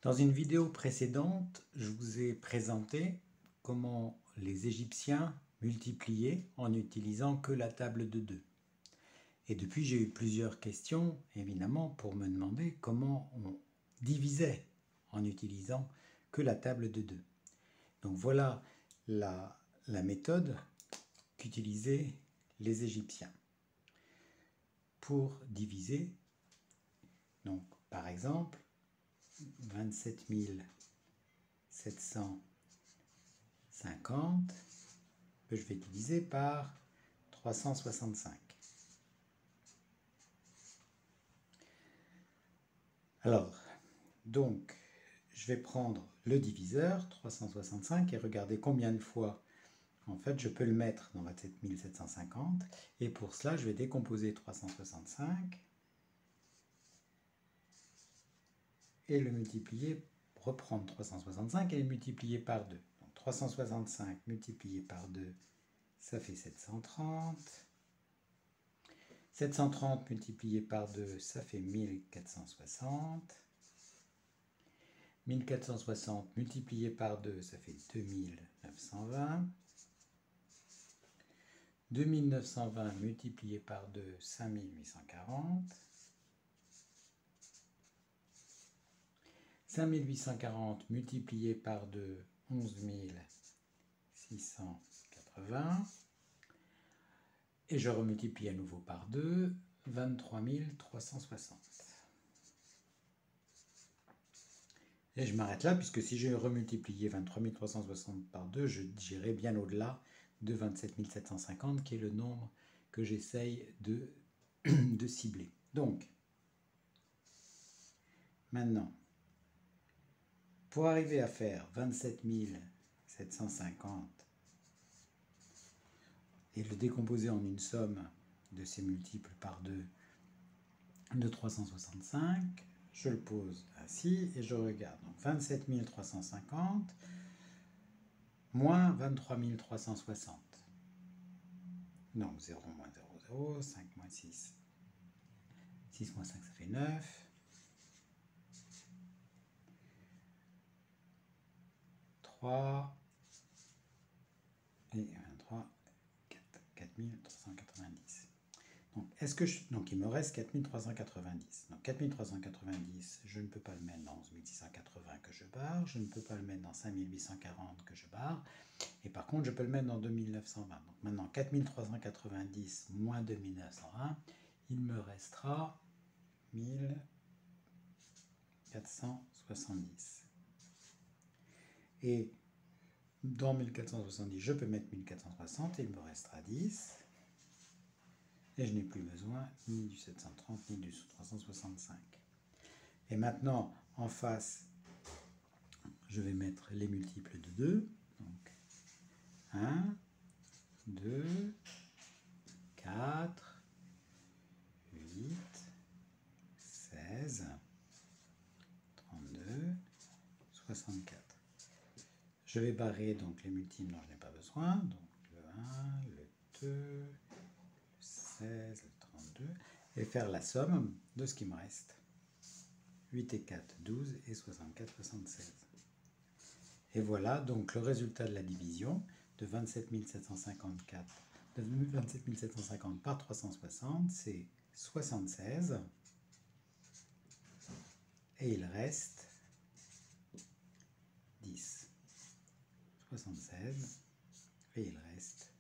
Dans une vidéo précédente, je vous ai présenté comment les Égyptiens multipliaient en n'utilisant que la table de 2. Et depuis, j'ai eu plusieurs questions, évidemment, pour me demander comment on divisait en n'utilisant que la table de 2. Donc voilà la méthode qu'utilisaient les Égyptiens pour diviser. Donc, par exemple, 27 750, je vais diviser par 365. Alors, donc, je vais prendre le diviseur, 365, et regarder combien de fois, en fait, je peux le mettre dans 27 750. Et pour cela, je vais décomposer 365 et le multiplier, reprendre 365 et le multiplier par 2. Donc 365 multiplié par 2, ça fait 730. 730 multiplié par 2, ça fait 1460. 1460 multiplié par 2, ça fait 2920. 2920 multiplié par 2, 5840. 5840 multiplié par 2, 11 680. Et je remultiplie à nouveau par 2, 23 360. Et je m'arrête là, puisque si je remultipliais 23 360 par 2, j'irai bien au-delà de 27 750, qui est le nombre que j'essaye de cibler. Donc, maintenant, pour arriver à faire 27 750 et le décomposer en une somme de ces multiples par 2 de 365, je le pose ainsi et je regarde. Donc 27 350 moins 23 360. Donc 0 moins 0, 0, 5 moins 6. 6 moins 5, ça fait 9. 3 et 23, 4390. Donc il me reste 4390. Donc 4390, je ne peux pas le mettre dans 11 680 que je barre, je ne peux pas le mettre dans 5840 que je barre, et par contre je peux le mettre dans 2920. Donc maintenant 4390 moins 2920, il me restera 1470. Et dans 1470, je peux mettre 1460 et il me restera 10. Et je n'ai plus besoin ni du 730 ni du 365. Et maintenant, en face, je vais mettre les multiples de 2. Donc 1, 2, 4, 8, 16, 32, 64. Je vais barrer donc les multiples dont je n'ai pas besoin. Donc le 1, le 2, le 16, le 32. Et faire la somme de ce qui me reste. 8 et 4, 12 et 64, 76. Et voilà donc le résultat de la division de 27 750 par 360, c'est 76. Et il reste 10. 76 et il reste